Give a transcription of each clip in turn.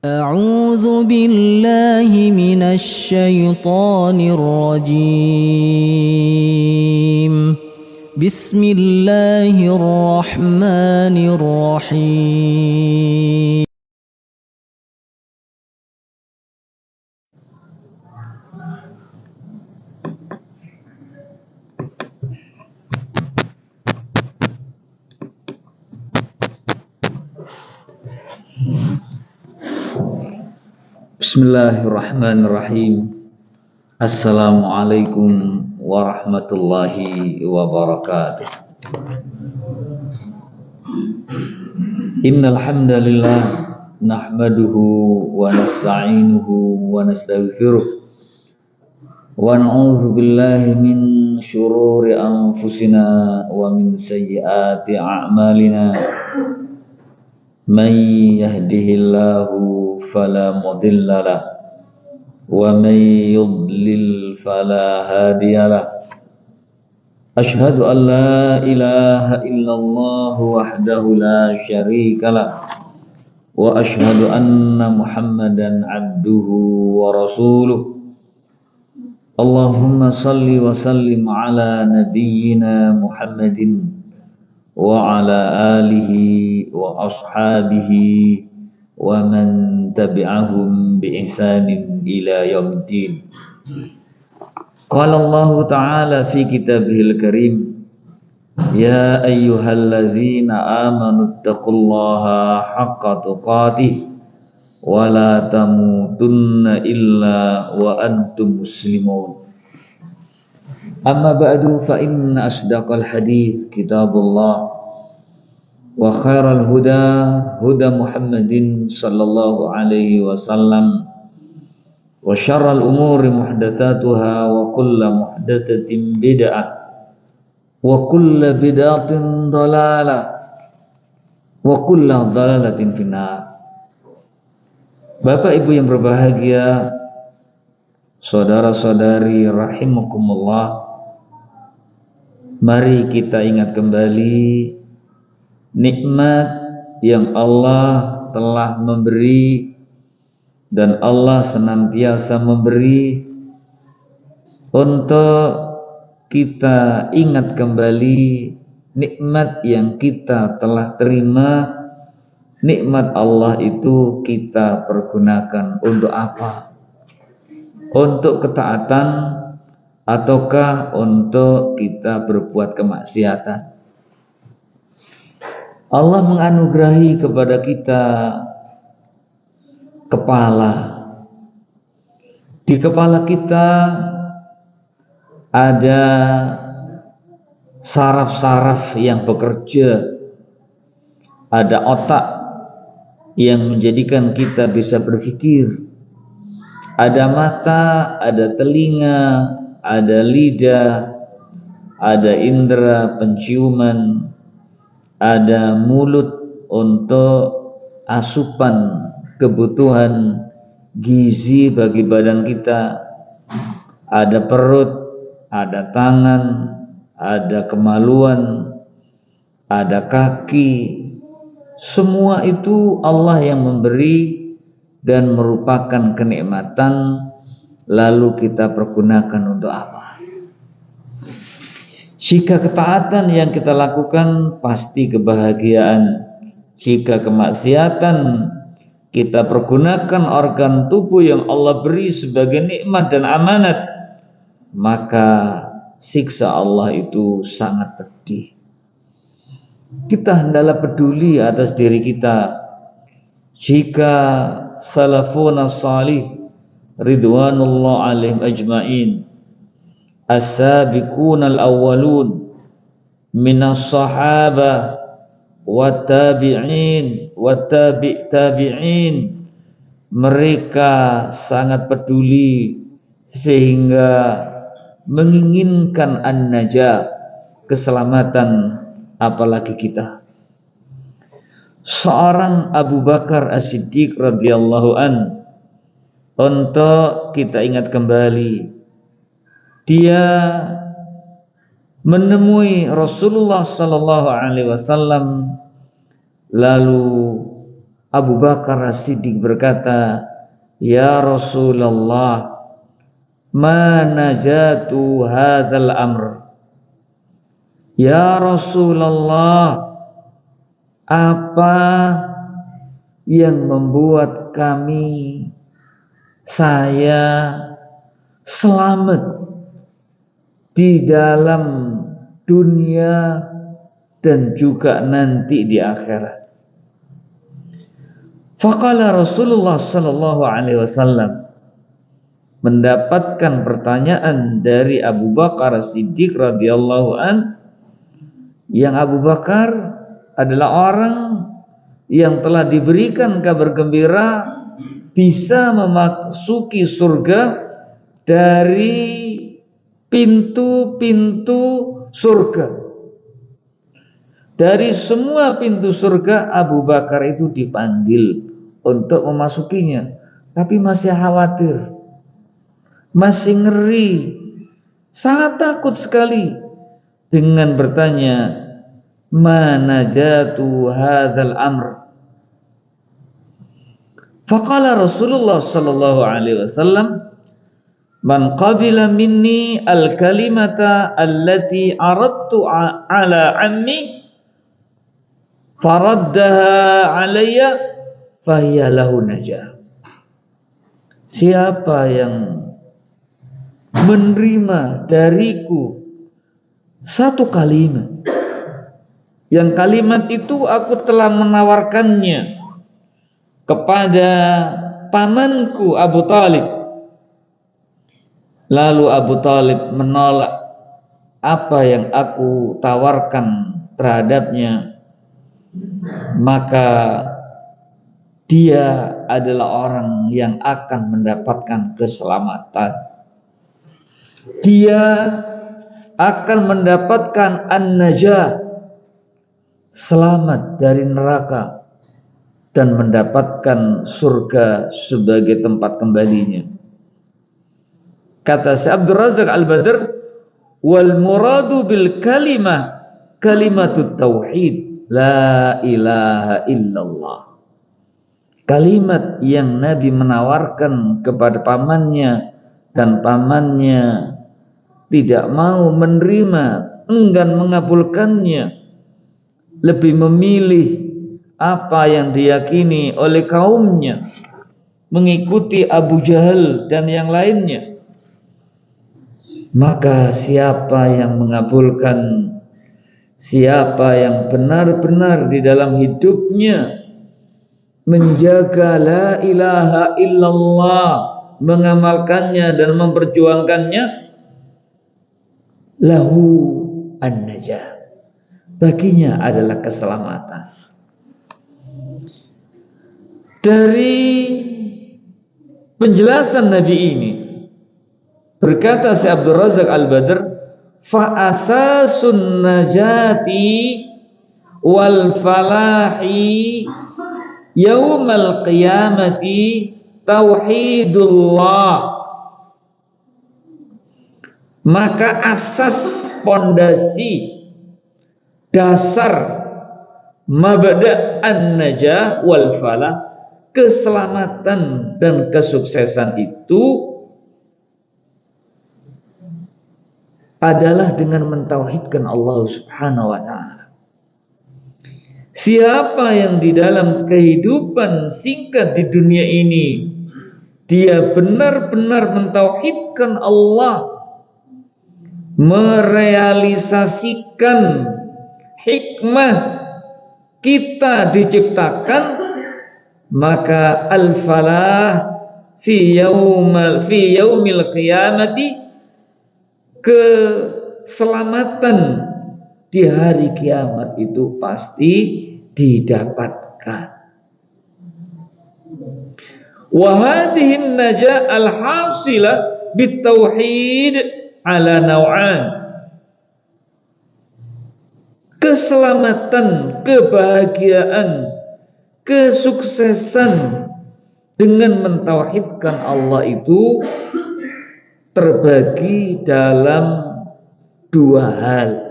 أعوذ بالله من الشيطان الرجيم. بسم الله الرحمن الرحيم. Bismillahirrahmanirrahim. Assalamualaikum warahmatullahi wabarakatuh. Innal hamdalillah nahmaduhu wa nasta'inuhu wa nastaghfiruh wa na'udzu billahi min syururi anfusina wa min sayyiati a'malina. Man yahdihillahu fala mudilla lahu wa man yudlil fala hadiya lahu. Asyhadu an la ilaha illallah wahdahu la syarika lah wa asyhadu anna Muhammadan abduhu wa rasuluh. Allahumma salli wa sallim ala nabiyyina Muhammadin wa ala alihi wa ashabihi wa man tabi'ahum bi ihsanin ila yaumiddin. Qala Allah Ta'ala fi kitabihil karim, ya ayyuhalladzina amanu taqullaha haqqa tuqatih wa la tamutunna illa wa antum muslimun. Amma ba'du fa inna asdaqal hadith kitabullah wa khairal huda huda Muhammadin sallallahu alaihi wasallam wa syarral umuri muhdatsatuha wa kullu muhdatsatin bid'ah wa kullu bid'atin dhalalah wa kullu dhalalatin finnar. Bapak Ibu yang berbahagia, saudara-saudari rahimakumullah, mari kita ingat kembali nikmat yang Allah telah memberi dan Allah senantiasa memberi. Untuk kita ingat kembali nikmat yang kita telah terima. Nikmat Allah itu kita pergunakan untuk apa? Untuk ketaatan ataukah untuk kita berbuat kemaksiatan? Allah menganugerahi kepada kita kepala. Di kepala kita ada saraf-saraf yang bekerja, ada otak yang menjadikan kita bisa berpikir, ada mata, ada telinga, ada lidah, ada indera penciuman, ada mulut untuk asupan kebutuhan gizi bagi badan kita, ada perut, ada tangan, ada kemaluan, ada kaki. Semua itu Allah yang memberi dan merupakan kenikmatan, lalu kita pergunakan untuk apa? Jika ketaatan yang kita lakukan pasti kebahagiaan. Jika kemaksiatan kita pergunakan organ tubuh yang Allah beri sebagai nikmat dan amanat, maka siksa Allah itu sangat pedih. Kita hendaklah peduli atas diri kita. Jika salafun salih ridwanullah alaihim ajma'in, as-sabiqun al-awwalun minas sahabah wa tabi'in wa tabi'in, mereka sangat peduli sehingga menginginkan an-najah, keselamatan, apalagi kita. Seorang Abu Bakar As-Siddiq radhiyallahu an, untuk kita ingat kembali, dia menemui Rasulullah sallallahu alaihi wasallam, lalu Abu Bakar As-Siddiq berkata, "Ya Rasulullah, ma najatu hadzal amr." Ya Rasulullah, apa yang membuat saya selamat di dalam dunia dan juga nanti di akhirat? Faqala Rasulullah sallallahu alaihi wasallam, mendapatkan pertanyaan dari Abu Bakar Siddiq radhiyallahu an, yang Abu Bakar adalah orang yang telah diberikan kabar gembira bisa memasuki surga dari pintu-pintu surga. Dari semua pintu surga Abu Bakar itu dipanggil untuk memasukinya, tapi masih khawatir, masih ngeri, sangat takut sekali dengan bertanya, "Ma najatu hadzal amr?" Faqala Rasulullah sallallahu alaihi wasallam, "Man qabila minni al-kalimata allati aradtu ala ammi faraddaha alayya fahiya lahu najah." Siapa yang menerima dariku satu kalimat, yang kalimat itu aku telah menawarkannya kepada pamanku Abu Talib, lalu Abu Talib menolak apa yang aku tawarkan terhadapnya, maka dia adalah orang yang akan mendapatkan keselamatan. Dia akan mendapatkan an-najah, selamat dari neraka, dan mendapatkan surga sebagai tempat kembalinya. Kata Syekh Abdul Razak Al-Badr, wal muradu bil kalimah kalimatut tauhid, la ilaha illallah. Kalimat yang Nabi menawarkan kepada pamannya dan pamannya tidak mau menerima, enggan mengabulkannya, lebih memilih apa yang diyakini oleh kaumnya, mengikuti Abu Jahal dan yang lainnya. Maka siapa yang mengabulkan, siapa yang benar-benar di dalam hidupnya menjaga la ilaha illallah, mengamalkannya dan memperjuangkannya, lahu an-najah, baginya adalah keselamatan. Dari penjelasan Nabi ini, berkata Syekh Abdul Razak Al-Badr, fa asasun najati wal falahi yaumal qiyamati tauhidullah. Maka asas, pondasi, dasar, mabda' an-najah wal falah, keselamatan dan kesuksesan itu adalah dengan mentauhidkan Allah Subhanahu wa ta'ala. Siapa yang di dalam kehidupan singkat di dunia ini dia benar-benar mentauhidkan Allah, merealisasikan hikmah kita diciptakan, maka al-falah fi yaumil qiyamati, keselamatan di hari kiamat itu pasti didapatkan. Wa hadhihi an-najah al-hasilah bitauhid ala naw'an. Keselamatan, kebahagiaan, kesuksesan dengan mentauhidkan Allah itu terbagi dalam dua hal.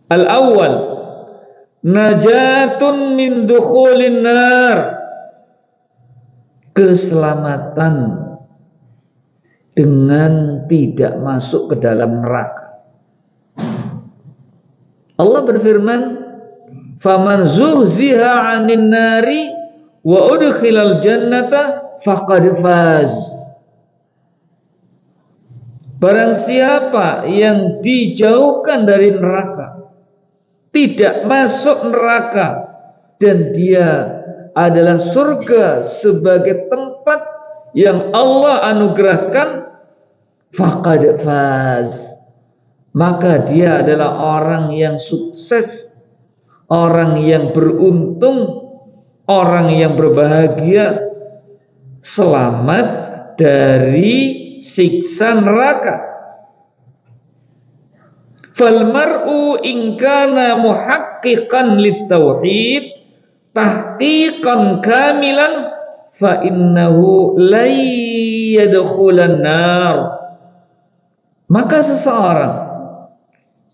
Al-awwal najatun min dukhulin nar, keselamatan dengan tidak masuk ke dalam neraka. Allah berfirman, faman zuhziha 'anil nari wa udkhilal jannata faqad faz. Barang siapa yang dijauhkan dari neraka, tidak masuk neraka, dan dia adalah surga sebagai tempat yang Allah anugerahkan, faqad faz, maka dia adalah orang yang sukses, orang yang beruntung, orang yang berbahagia, selamat dari siksa neraka. Fal mar'u in kana muhaqqiqan lit-tauhid tahqiqan kamilan fa innahu la yadkhulan nar. Maka seseorang,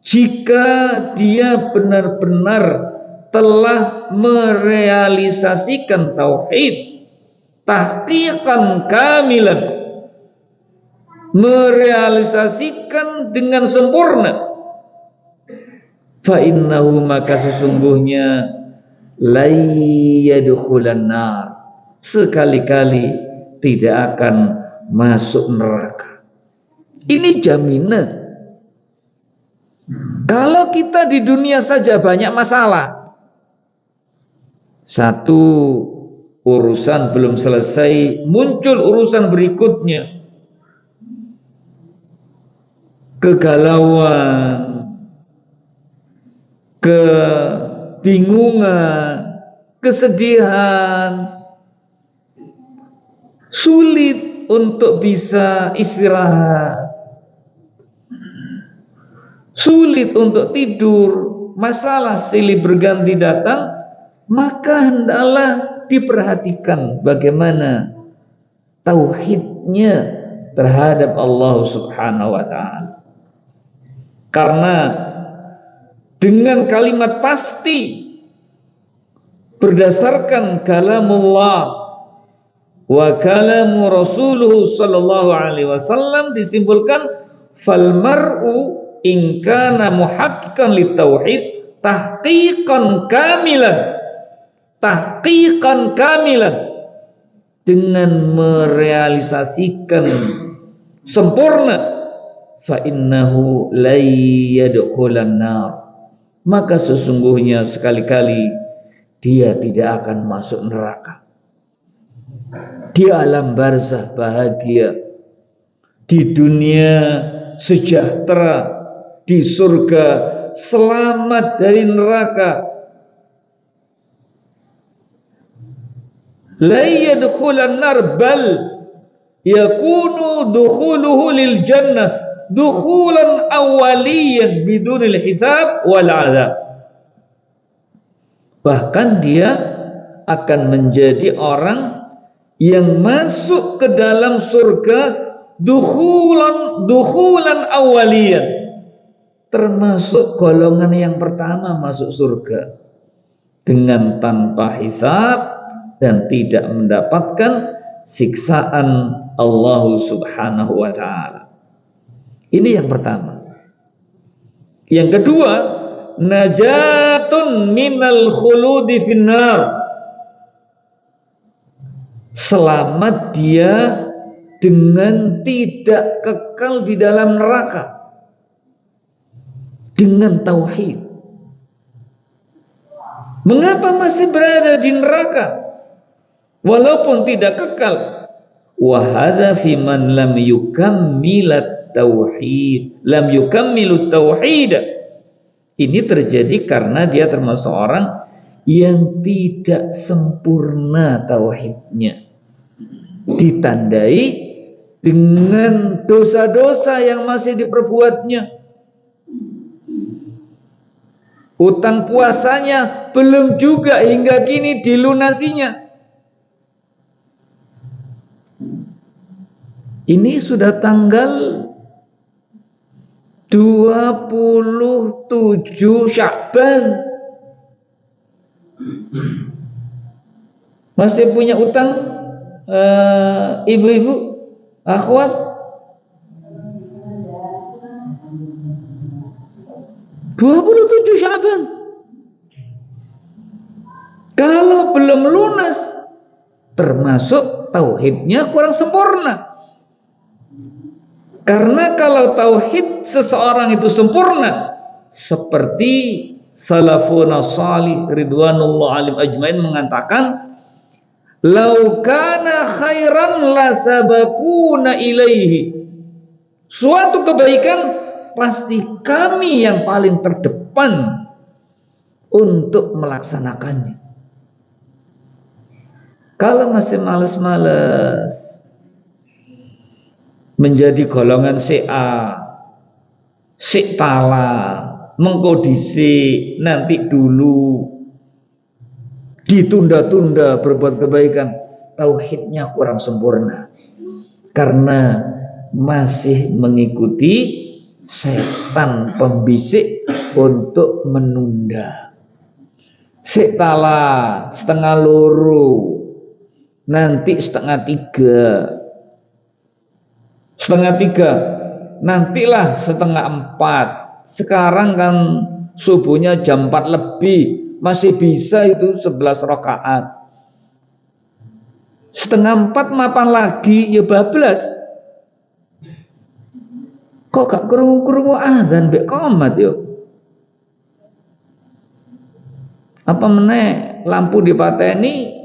jika dia benar-benar telah merealisasikan tauhid tahqiqan kamilan, merealisasikan dengan sempurna, fa innahu, maka sesungguhnya la yadkhulan nar, sekali-kali tidak akan masuk neraka. Ini jaminan. Kalau kita di dunia saja banyak masalah, satu urusan belum selesai, muncul urusan berikutnya, kegalauan, kebingungan, kesedihan, sulit untuk bisa istirahat, sulit untuk tidur, masalah silih berganti datang, maka hendaklah diperhatikan bagaimana tauhidnya terhadap Allah Subhanahu wa ta'ala. Karena dengan kalimat pasti berdasarkan kalamullah wa kalamu rasuluhu sallallahu alaihi wasallam disimpulkan, fal mar'u in kana muhaqqiqan litauhid tahqiqan kamilan, dengan merealisasikan sempurna, fa innahu la yadkhulan nar, maka sesungguhnya sekali-kali dia tidak akan masuk neraka. Di alam barzah bahagia, di dunia sejahtera, di surga selamat dari neraka. La yadkhulan nar bal yakunu dukhuluhu lil jannah dukhulan awwaliyan bidunil hisab wal azab. Bahkan dia akan menjadi orang yang masuk ke dalam surga dukhulan awwaliyan, termasuk golongan yang pertama masuk surga dengan tanpa hisab dan tidak mendapatkan siksaan Allah Subhanahu wa ta'ala. Ini yang pertama. Yang kedua, najatun minal khuludi finnar, selamat dia dengan tidak kekal di dalam neraka dengan tauhid. Mengapa masih berada di neraka walaupun tidak kekal? Wa hadza fi man lam yukammilat tauhid, lam yukammilut tauhid. Ini terjadi karena dia termasuk orang yang tidak sempurna tauhidnya, ditandai dengan dosa-dosa yang masih diperbuatnya. Utang puasanya belum juga hingga kini dilunasinya. Ini sudah tanggal 27 Sya'ban, Masih punya utang ibu-ibu, akhwat? (27 Sya'ban). Kalau belum lunas, termasuk tauhidnya kurang sempurna. Karena kalau tauhid seseorang itu sempurna, seperti salafuna salih ridwanullah alim ajmain mengatakan, lau kana khairan lasabakuna ilaihi. Suatu kebaikan pasti kami yang paling terdepan untuk melaksanakannya. Kalau masih malas-malas, menjadi golongan CA, siktala, mengkodisi, nanti dulu, ditunda-tunda berbuat kebaikan, tauhidnya kurang sempurna karena masih mengikuti setan pembisik untuk menunda. Siktala setengah loro, nanti setengah tiga, nantilah setengah 4. Sekarang kan subuhnya jam 4 lebih, masih bisa itu 11 rakaat. Setengah 4 mapan lagi, ya bablas. Kok gak krungu-krungu azan mbek qomat yo? Apa meneh lampu dipateni,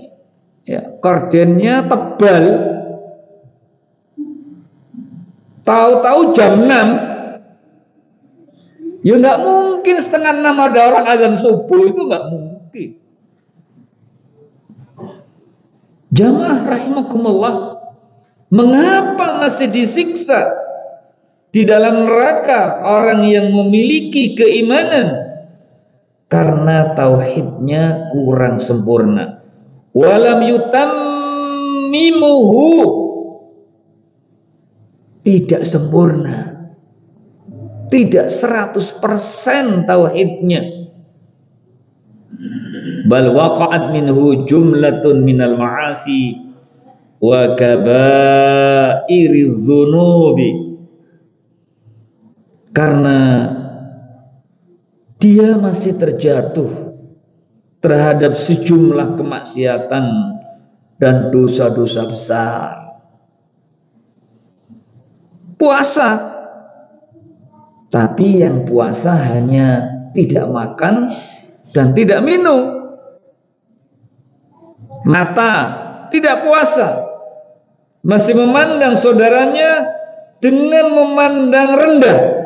ya, kordennya tebal, tahu-tahu jam 6, ya nggak mungkin setengah 6 ada orang azan subuh, itu nggak mungkin. Jamaah rahimakumullah, mengapa masih disiksa di dalam neraka orang yang memiliki keimanan? Karena tauhidnya kurang sempurna. Walam yutammimuhu, tidak sempurna, tidak 100% tauhidnya. Bal waqa'at minhu jumlatun minal ma'asi wa kabairiz dzunubi, karena dia masih terjatuh terhadap sejumlah kemaksiatan dan dosa-dosa besar. Puasa, tapi yang puasa hanya tidak makan dan tidak minum. Mata tidak puasa, masih memandang saudaranya dengan memandang rendah.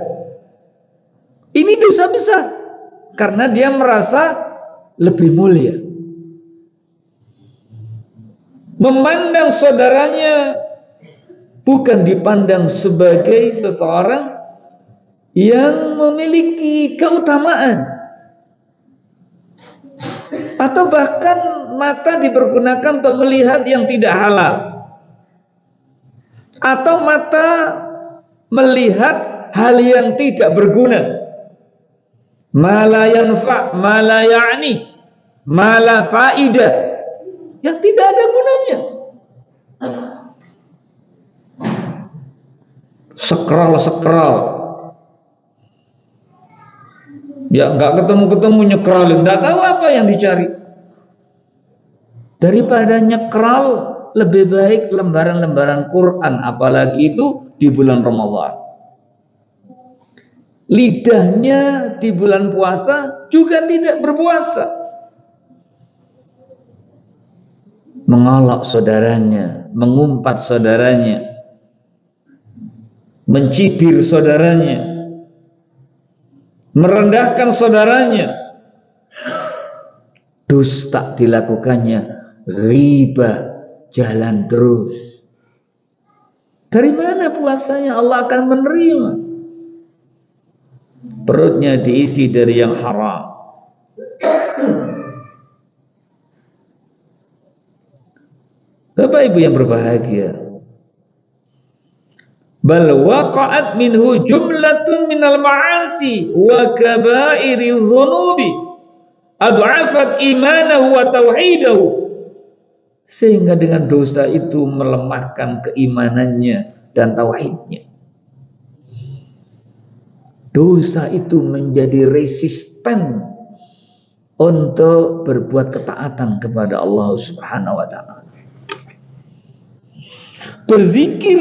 Ini dosa besar karena dia merasa lebih mulia. Memandang saudaranya bukan dipandang sebagai seseorang yang memiliki keutamaan, atau bahkan mata dipergunakan untuk melihat yang tidak halal, atau mata melihat hal yang tidak berguna, ma la yanfa, ma la ya'ni, ma la faidah, yang tidak ada gunanya. Scroll, ya nggak ketemu nyekrol, nggak tahu apa yang dicari. Daripada nyekrol, lebih baik lembaran-lembaran Quran, apalagi itu di bulan Ramadan. Lidahnya di bulan puasa juga tidak berpuasa, mengolok saudaranya, mengumpat saudaranya, mencibir saudaranya, merendahkan saudaranya. Dusta dilakukannya, ghibah jalan terus. Dari mana puasanya Allah akan menerima? Perutnya diisi dari yang haram. Bapak Ibu yang berbahagia, bal waqa'at minhu jumlatun minal ma'asi wa kabairi dzunubi, ad'afat imanahu wa tauhidahu, sehingga dengan dosa itu melemahkan keimanannya dan tauhidnya. Dosa itu menjadi resisten untuk berbuat ketaatan kepada Allah Subhanahu wa taala. Berzikir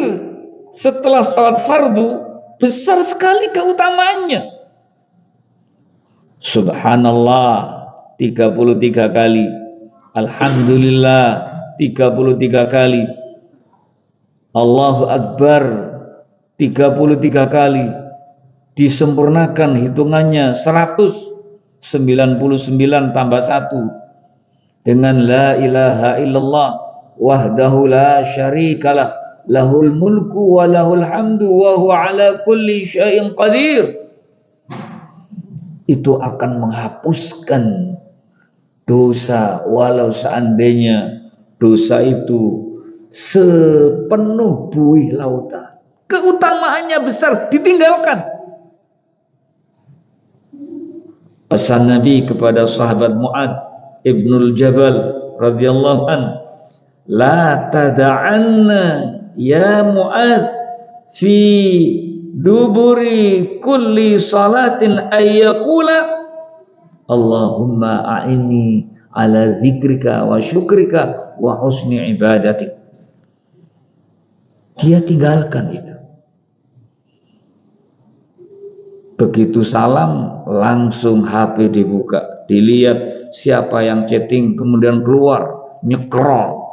setelah salat fardu besar sekali keutamaannya. Subhanallah 33 kali, alhamdulillah 33 kali, Allahu Akbar 33 kali, disempurnakan hitungannya 199 tambah 1 dengan la ilaha illallah wahdahu la syarikalah lahul mulku wa lahul hamdu wa huwa ala kulli syai'in qadir. Itu akan menghapuskan dosa, walau seandainya dosa itu sepenuh buih lautan. Keutamaannya besar, ditinggalkan. Pesan Nabi kepada sahabat Mu'ad ibnul Jabal radhiyallahu an, la tada'anna ya Mu'ad fi duburi kulli salatin ayyakula Allahumma a'inni ala zikrika wa syukrika wa husni ibadatik. Dia tinggalkan itu. Begitu salam langsung HP dibuka, dilihat siapa yang chatting, kemudian keluar nyekrol,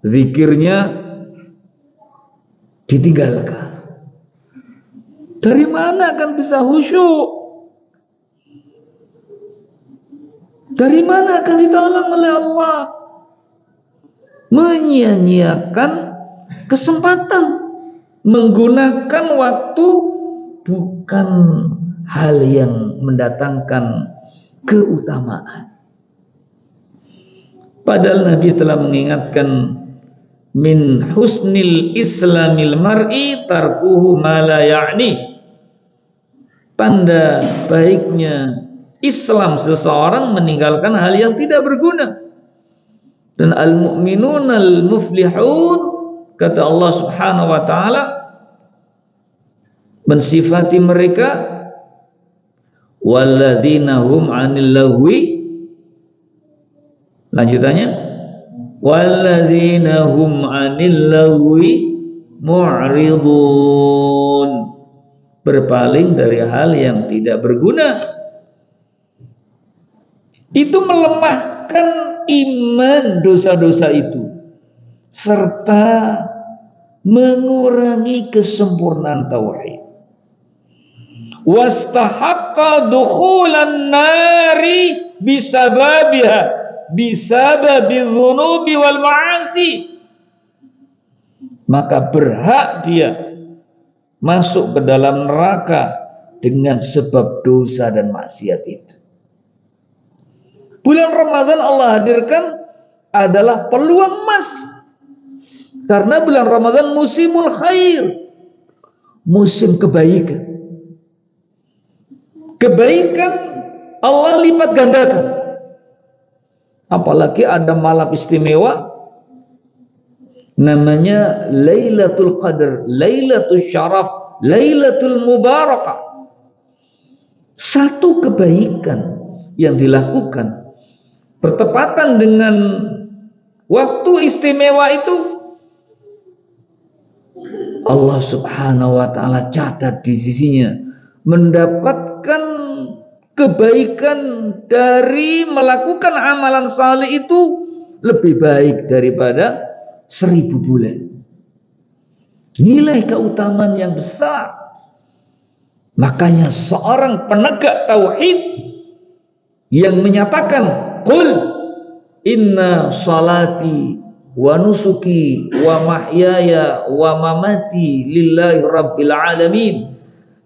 zikirnya ditinggalkan. Dari mana akan bisa khusyuk? Dari mana akan ditolong oleh Allah? Menyia-nyiakan kesempatan, menggunakan waktu bukan hal yang mendatangkan keutamaan. Padahal Nabi telah mengingatkan, min husnil islamil mar'i tarkuhu ma la ya'ni. Tanda baiknya Islam seseorang meninggalkan hal yang tidak berguna. Dan al-mu'minun al-muflihun, kata Allah Subhanahu wa taala mensifati mereka, walladzina hum 'anil lahwi, lanjutannya walladzina hum 'anil lahwi mu'ridun, berpaling dari hal yang tidak berguna. Itu melemahkan iman dosa-dosa itu serta mengurangi kesempurnaan tauhid. Wastahaqqa dukhulan nari bisababiha bisababil dzunubi wal ma'asi, maka berhak dia masuk ke dalam neraka dengan sebab dosa dan maksiat itu. Bulan Ramadan Allah hadirkan adalah peluang emas, karena bulan Ramadan musimul khair, musim kebaikan. Kebaikan Allah lipat gandakan. Apalagi ada malam istimewa namanya Lailatul Qadar, Lailatul Syaraf, Lailatul Mubarakah. Satu kebaikan yang dilakukan bertepatan dengan waktu istimewa itu, Allah Subhanahu wa taala catat di sisinya mendapatkan kebaikan dari melakukan amalan saleh itu lebih baik daripada 1000 bulan. Nilai keutamaan yang besar. Makanya seorang penegak tauhid yang menyatakan qul inna salati wa nusuki wa mahyaya wa mamati lillahi rabbil alamin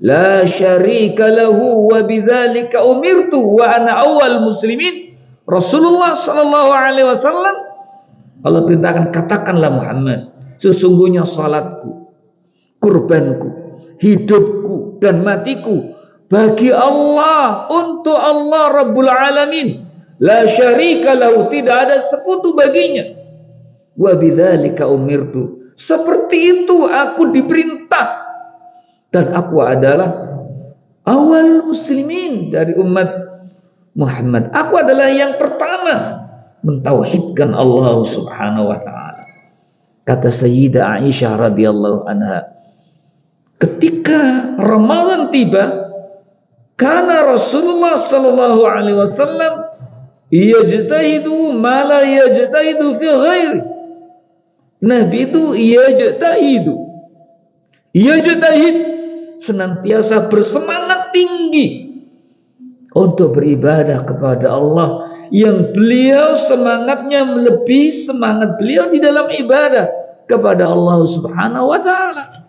la syarika lahu wa bidzalika umirtu wa ana awwal muslimin. Rasulullah sallallahu alaihi wasallam, Allah perintahkan, katakanlah Muhammad, sesungguhnya salatku, kurbanku, hidupku dan matiku bagi Allah, untuk Allah Rabbul Alamin. la syarika lahu, tidak ada sekutu baginya. Wa bidzalika umirtu, seperti itu aku diperintah, dan aku adalah awal muslimin dari umat Muhammad. Aku adalah yang pertama mentauhidkan Allah Subhanahu wa taala. Kata Sayyidah Aisyah radhiyallahu anha, ketika Ramadan tiba, karena Rasulullah sallallahu alaihi wasallam yajtahidu ma la yajtahidu fi ghairi. Nabi itu yajtahid, senantiasa bersemangat tinggi untuk beribadah kepada Allah, yang beliau semangatnya melebihi semangat beliau di dalam ibadah kepada Allah Subhanahu wa taala.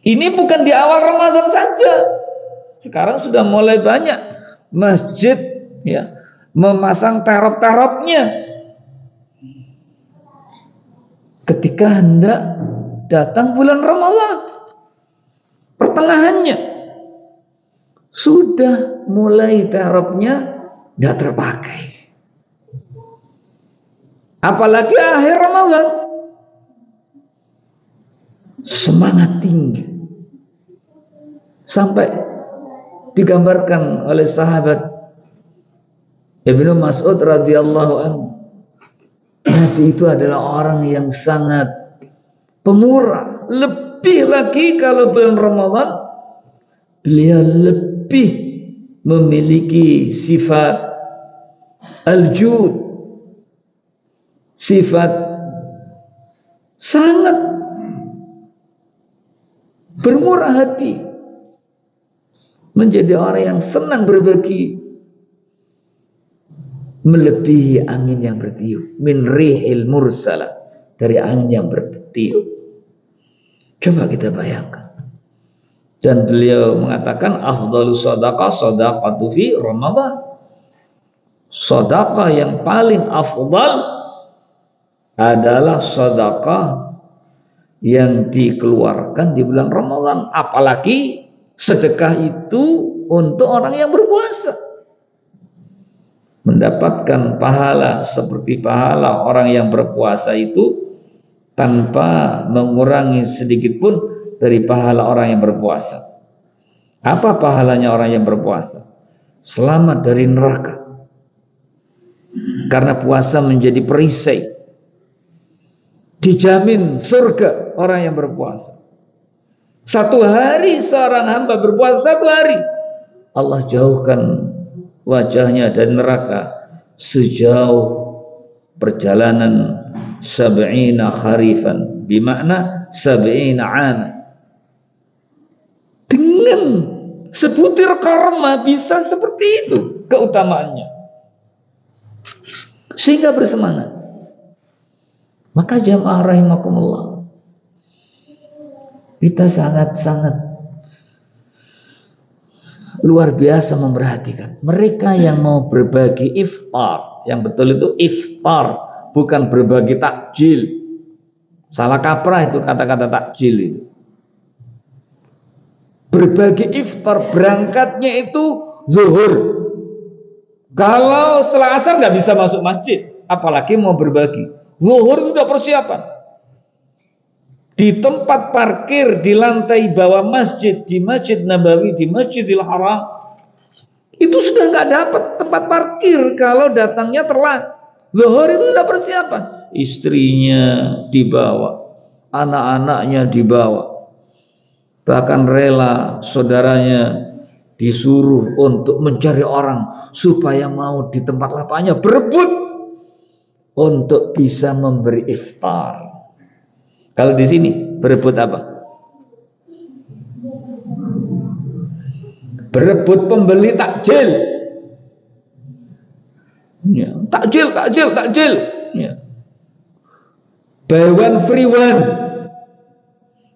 Ini bukan di awal Ramadan saja. Sekarang sudah mulai banyak masjid ya memasang taraf-tarafnya ketika hendak datang bulan Ramadan. Pertengahannya sudah mulai tarafnya tidak terpakai. Apalagi akhir Ramadan, semangat tinggi. Sampai digambarkan oleh sahabat Ibnu Mas'ud radhiyallahu anhu, Nabi itu adalah orang yang sangat pemurah. Lebih lagi kalau bulan Ramadan, beliau lebih memiliki sifat al-jud, sifat sangat bermurah hati, menjadi orang yang senang berbagi, melebihi angin yang bertiup, min rihil mursalah, dari angin yang bertiup. Coba kita bayangkan. Dan beliau mengatakan afdhalu shadaqah shadaqatu fi Ramadan. Sedekah yang paling afdal adalah sedekah yang dikeluarkan di bulan Ramadan, apalagi sedekah itu untuk orang yang berpuasa, mendapatkan pahala seperti pahala orang yang berpuasa itu tanpa mengurangi sedikit pun dari pahala orang yang berpuasa. Apa pahalanya orang yang berpuasa? Selamat dari neraka, karena puasa menjadi perisai. Dijamin surga orang yang berpuasa. Satu hari seorang hamba berpuasa, satu hari Allah jauhkan wajahnya dari neraka sejauh perjalanan sab'ina kharifan, bimakna sab'ina an. Dengan sebutir karma bisa seperti itu keutamaannya, sehingga bersemangat. Maka jamaah rahimakumullah, kita sangat-sangat luar biasa memperhatikan mereka yang mau berbagi iftar. Yang betul itu iftar, bukan berbagi takjil. Salah kaprah itu kata-kata takjil itu. Berbagi iftar, berangkatnya itu zuhur. Kalau setelah asar nggak bisa masuk masjid, apalagi mau berbagi. Zuhur itu sudah persiapan. Di tempat parkir di lantai bawah masjid, di Masjid Nabawi, di Masjidil Haram, itu sudah nggak dapat tempat parkir kalau datangnya telat. Zuhur itu sudah persiapan. Istrinya dibawa, anak-anaknya dibawa, bahkan rela saudaranya disuruh untuk mencari orang supaya mau di tempat lapaknya, berebut untuk bisa memberi iftar. Kalau di sini berebut apa? Berebut pembeli takjil. Ya, takjil. Ya. Buy one free one.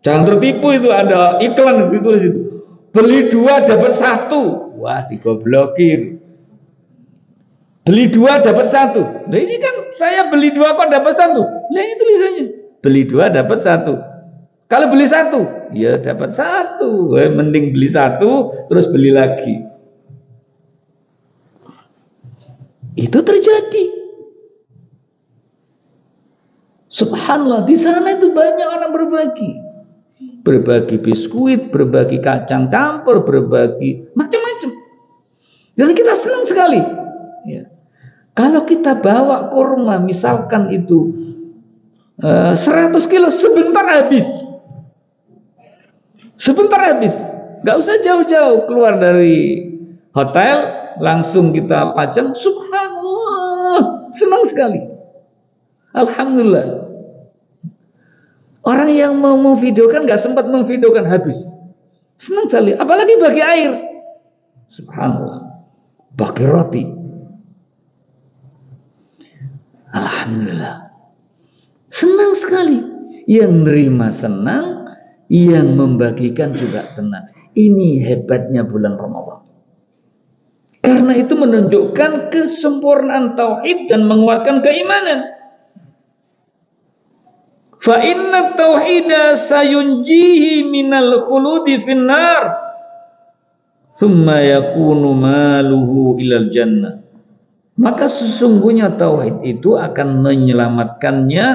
Jangan tertipu, itu ada iklan itu tulis itu. Beli 2 dapat 1. Wah, digoblokir. Beli 2 dapat 1. Nah ini kan saya beli 2 kok dapat 1. Nah ini tulisannya. Beli 2 dapat 1. Kalau beli 1, ya dapat 1. Mending beli 1 terus beli lagi. Itu terjadi. Subhanallah, di sana itu banyak orang berbagi biskuit, berbagi kacang campur, berbagi macam-macam. Dan kita senang sekali. Ya. Kalau kita bawa kurma, misalkan itu 100 kilo, sebentar habis. Gak usah jauh-jauh keluar dari hotel, langsung kita pajang. Subhanallah, senang sekali. Alhamdulillah. Orang yang mau memvideokan gak sempat memvideokan, habis. Senang sekali. Apalagi bagi air. Subhanallah. Bagi roti. Alhamdulillah. Senang sekali. Yang nerima senang, yang membagikan juga senang. Ini hebatnya bulan Ramadan. Karena itu menunjukkan kesempurnaan tauhid dan menguatkan keimanan. Fa inna tauhida sayunjihi minal khuludi finnar thumma yakunu maluhu ilal jannah. Maka sesungguhnya tauhid itu akan menyelamatkannya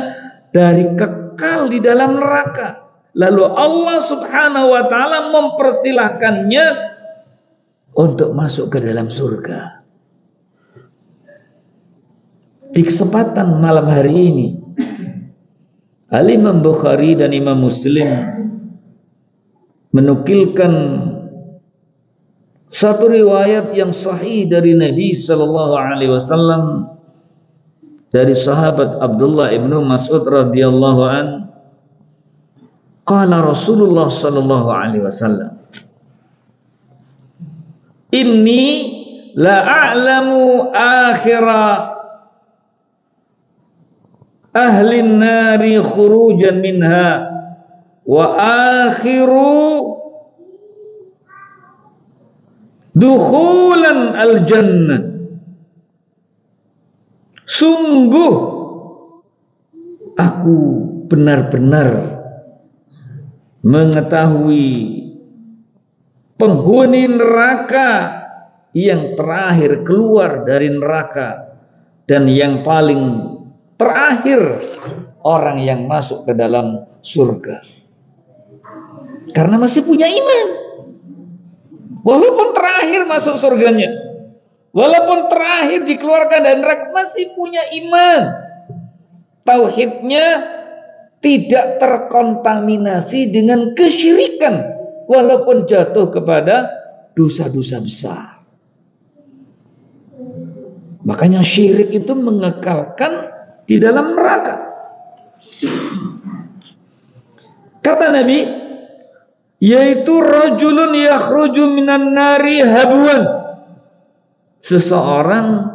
dari kekal di dalam neraka. Lalu Allah Subhanahu wa taala mempersilahkannya untuk masuk ke dalam surga. Di kesempatan malam hari ini, Al-Imam Bukhari dan Imam Muslim menukilkan satu riwayat yang sahih dari Nabi sallallahu alaihi wasallam dari sahabat Abdullah ibnu Mas'ud radhiyallahu an, qala Rasulullah sallallahu alaihi wasallam, inni la a'lamu akhira ahli nari khurujan minha wa akhiru dukhulan al-jannah. Sungguh aku benar-benar mengetahui penghuni neraka yang terakhir keluar dari neraka dan yang paling terakhir orang yang masuk ke dalam surga. Karena masih punya iman. Walaupun terakhir masuk surganya, walaupun terakhir dikeluarkan dari neraka, masih punya iman. Tauhidnya tidak terkontaminasi dengan kesyirikan, walaupun jatuh kepada dosa-dosa besar. Makanya syirik itu mengekalkan di dalam neraka. Kata Nabi, yaitu rajulun yakhruju minan nari habuan, seseorang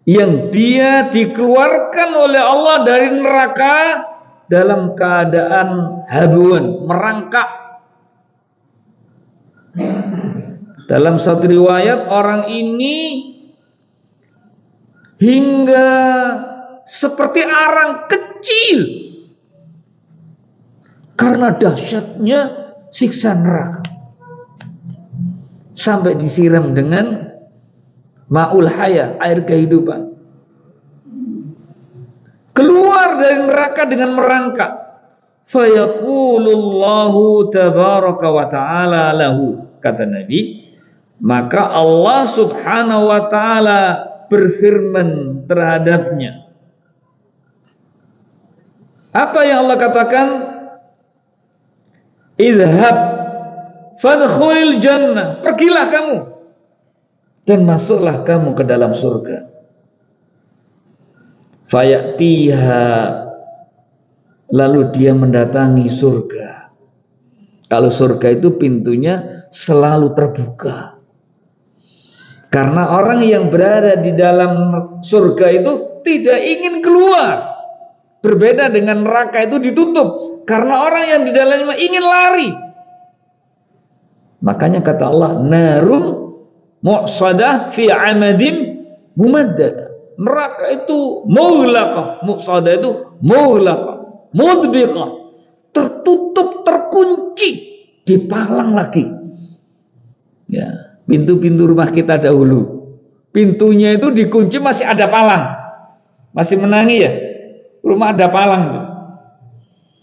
yang dia dikeluarkan oleh Allah dari neraka dalam keadaan habuan, merangkak. Dalam satu riwayat, orang ini hingga seperti arang kecil karena dahsyatnya siksa neraka, sampai disiram dengan ma'ul haya, air kehidupan, keluar dari neraka dengan merangkak. Fayaqulullahu tabaraka wa ta'ala lahu, kata Nabi, maka Allah Subhanahu wa ta'ala berfirman terhadapnya. Apa yang Allah katakan? Izhab fadkhulil jannah, pergilah kamu dan masuklah kamu ke dalam surga. Fayatiha, lalu dia mendatangi surga. Kalau surga itu pintunya selalu terbuka, karena orang yang berada di dalam surga itu tidak ingin keluar. Berbeda dengan neraka, itu ditutup, karena orang yang di dalamnya ingin lari. Makanya kata Allah, narum mu'sadah fi amadim mumaddada. Neraka itu mughlaqah, mu'sadah itu mughlaqah, mudbiqah, tertutup, terkunci, dipalang lagi. Ya, pintu-pintu rumah kita dahulu pintunya itu dikunci, masih ada palang, masih menangi ya, rumah ada palang tuh.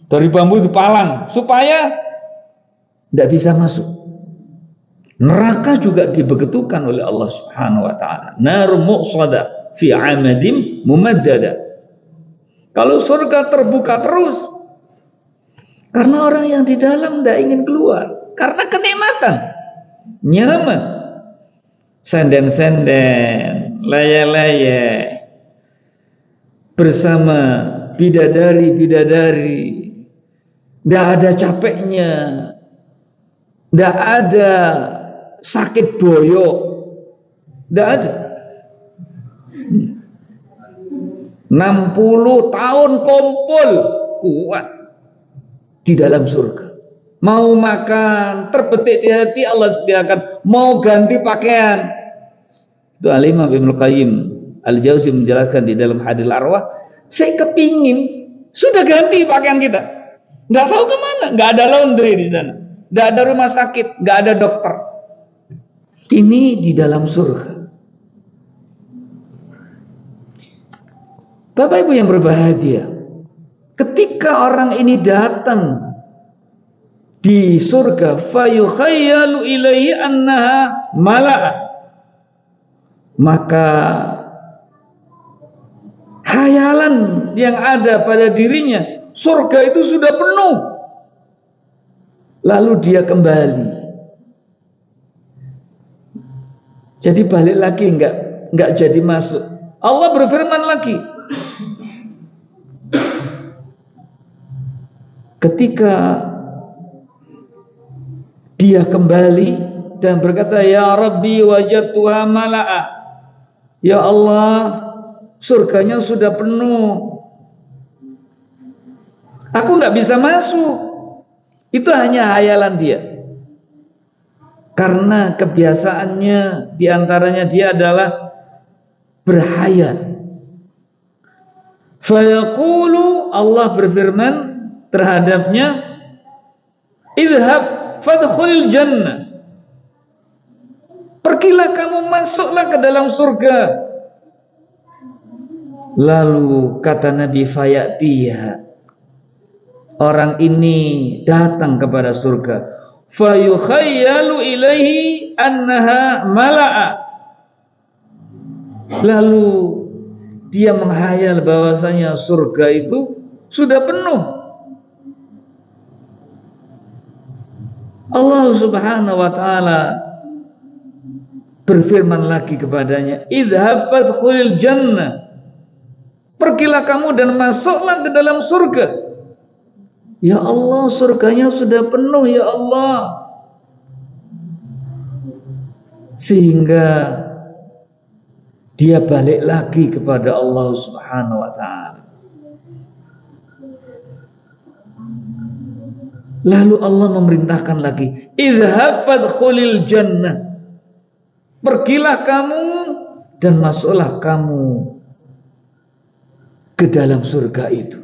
Dari bambu itu palang supaya tidak bisa masuk. Neraka juga dibegetukan oleh Allah Subhanahu wa taala. Nar muqsadah fi 'amadim mumaddada. Kalau surga terbuka terus, karena orang yang di dalam tidak ingin keluar, karena kenikmatan, nyaman, senden-senden, leye-leye, bersama bidadari-bidadari, tidak ada capeknya, tidak ada sakit boyok, tidak ada. 60 tahun kumpul kuat di dalam surga. Mau makan terbetik di hati, Allah sediakan. Mau ganti pakaian, itu Al-Imam Ibnu Qayyim Al-Jauzi menjelaskan di dalam Hadil Arwah, saya kepingin sudah ganti pakaian kita, nggak tahu kemana, nggak ada laundry di sana, nggak ada rumah sakit, nggak ada dokter. Ini di dalam surga. Bapak Ibu yang berbahagia, ketika orang ini datang di surga, fayukhayyalu ilaihi annaha mala'a, maka khayalan yang ada pada dirinya, surga itu sudah penuh. Lalu dia kembali. Jadi balik lagi, enggak jadi masuk. Allah berfirman lagi, ketika dia kembali dan berkata, ya Rabbi wajadtuha mala'a, ya Allah, surganya sudah penuh, aku nggak bisa masuk. Itu hanya hayalan dia, karena kebiasaannya diantaranya dia adalah berhayal. Fayaqulu, Allah berfirman terhadapnya, idhab fadkhulil jannah, pergilah kamu, masuklah ke dalam surga. Lalu kata Nabi, fayatiha, orang ini datang kepada surga, fayukhayyalu ilaihi annaha mala'a, lalu dia menghayal bahwasanya surga itu sudah penuh. Allah Subhanahu wa taala berfirman lagi kepadanya, idhab fadkhulil jannah, pergilah kamu dan masuklah ke dalam surga. Ya Allah, surganya sudah penuh ya Allah. Sehingga dia balik lagi kepada Allah Subhanahu wa taala. Lalu Allah memerintahkan lagi, idhab fadkhulil jannah, pergilah kamu dan masuklah kamu ke dalam surga itu.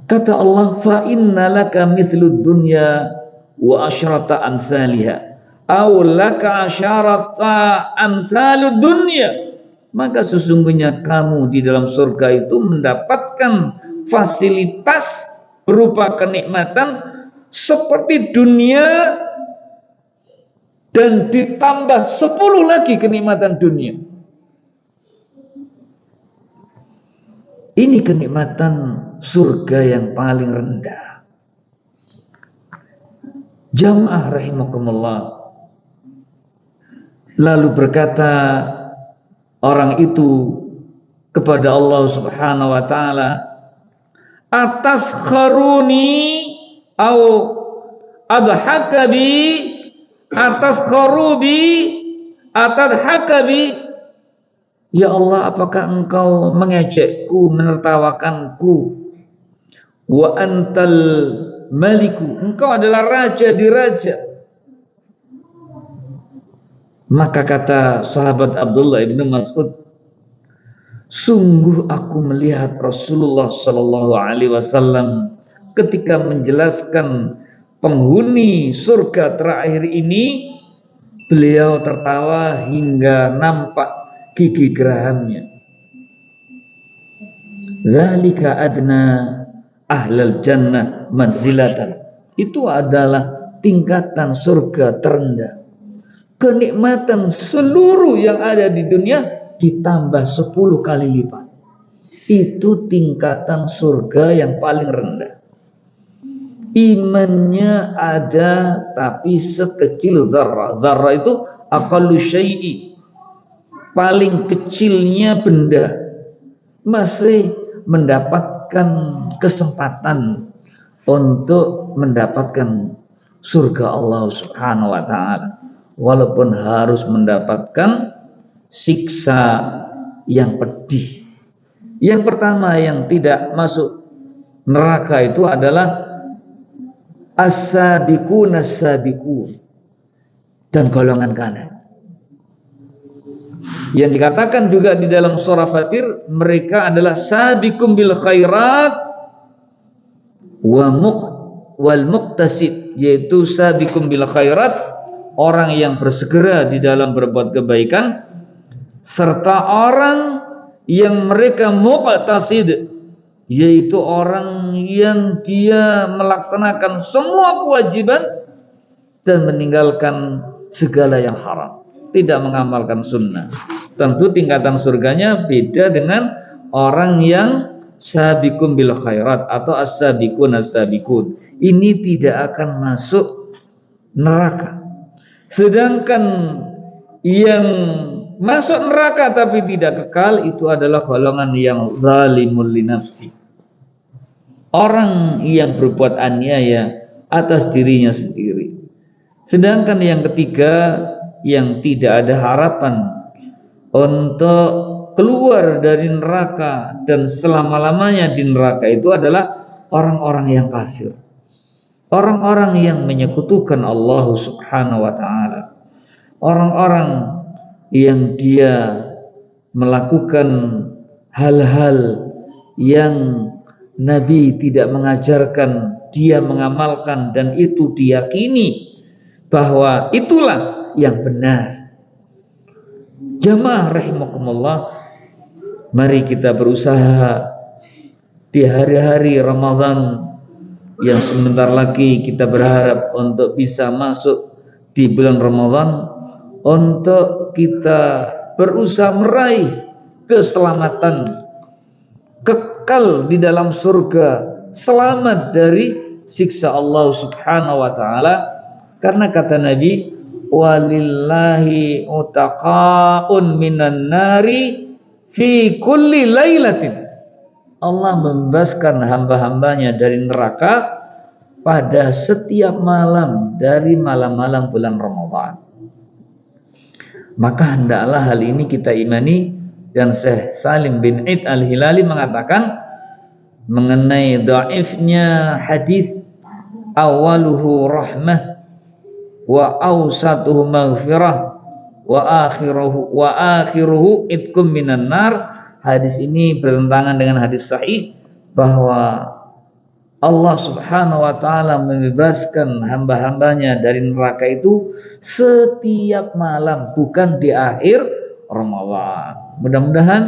Kata Allah, fa inna laka mithlud dunya wa asyrata amsalha, aw laka asyrata amsalud dunya, maka sesungguhnya kamu di dalam surga itu mendapatkan fasilitas berupa kenikmatan seperti dunia dan ditambah 10 lagi kenikmatan dunia. Ini kenikmatan surga yang paling rendah. Jamaah rahimakumullah. Lalu berkata orang itu kepada Allah Subhanahu wa taala, atas kharuni au adhakabi, atas kharubi atadhakabi, ya Allah, apakah engkau mengejekku, menertawakanku? Wa antal maliku, engkau adalah raja di raja. Maka kata sahabat Abdullah ibnu Mas'ud, sungguh aku melihat Rasulullah Sallallahu Alaihi Wasallam ketika menjelaskan penghuni surga terakhir ini, beliau tertawa hingga nampak gigi gerahamnya. Dzalika adna ahlal jannah manzilatan. Itu adalah tingkatan surga terendah. Kenikmatan seluruh yang ada di dunia ditambah 10 kali lipat. Itu tingkatan surga yang paling rendah. Imannya ada tapi sekecil zarrah. Zarrah itu aqallu syai'i, paling kecilnya benda, masih mendapatkan kesempatan untuk mendapatkan surga Allah Subhanahu wa taala, walaupun harus mendapatkan siksa yang pedih. Yang pertama yang tidak masuk neraka itu adalah as-sabiqun as-sabiqun dan golongan kanan. Yang dikatakan juga di dalam surah Fatir, mereka adalah sabiqum bil khairat wal muqtasid, yaitu sabiqum bil khairat, orang yang bersegera di dalam berbuat kebaikan, serta orang yang mereka muqtasid, yaitu orang yang dia melaksanakan semua kewajiban dan meninggalkan segala yang haram, tidak mengamalkan sunnah. Tentu tingkatan surganya beda dengan orang yang sabiqun bil khairat atau as-sabiqun as-sabiqun. Ini tidak akan masuk neraka. Sedangkan yang masuk neraka tapi tidak kekal itu adalah golongan yang zalimul linafsi. Orang yang berbuat aniaya atas dirinya sendiri. Sedangkan yang ketiga yang tidak ada harapan untuk keluar dari neraka dan selama-lamanya di neraka itu adalah orang-orang yang kafir. Orang-orang yang menyekutukan Allah Subhanahu wa taala. Orang-orang yang dia melakukan hal-hal yang Nabi tidak mengajarkan, dia mengamalkan, dan itu diyakini bahwa itulah yang benar. Jamaah rahimakumullah, mari kita berusaha di hari-hari Ramadan yang sebentar lagi kita berharap untuk bisa masuk di bulan Ramadan, untuk kita berusaha meraih keselamatan, kekal di dalam surga, selamat dari siksa Allah Subhanahu wa taala. Karena kata Nabi, walillahi utaqaun minan nari fi kulli lailatin. Allah membebaskan hamba-hambanya dari neraka pada setiap malam dari malam-malam bulan Ramadan. Maka hendaklah hal ini kita imani. Dan Syekh Salim bin Id al-Hilali mengatakan mengenai dhaifnya hadis awaluhu rahmah wa awsatuhu maghfirah wa akhiruhu itkum minan nar. Hadis ini bertentangan dengan hadis sahih bahwa Allah Subhanahu wa taala membebaskan hamba-hambanya dari neraka itu setiap malam, bukan di akhir Ramadan. Mudah-mudahan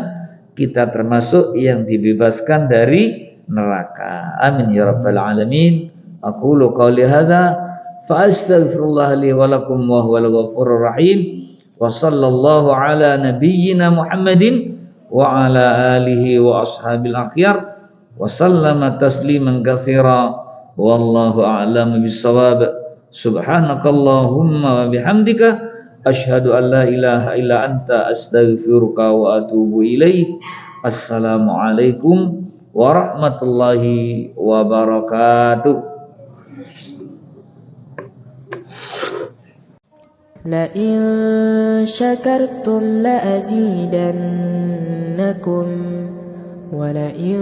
kita termasuk yang dibebaskan dari neraka. Amin ya rabbal alamin. Aqulu qawli hadza fa astaghfirullah li wa lakum wa huwal ghafurur rahim. Wa sallallahu ala nabiyyina Muhammadin wa ala alihi wa ashabil akhyar wa sallama tasliman katsira. Wallahu a'lamu bissawab. Subhanakallahumma wa bihamdika asyhadu an la ilaha illa anta astaghfiruka wa atubu ilaik. Assalamualaikum warahmatullahi wabarakatuh. لئن شكرتم لأزيدنكم ولئن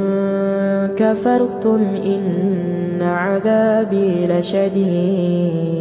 كفرتم إن عذابي لشديد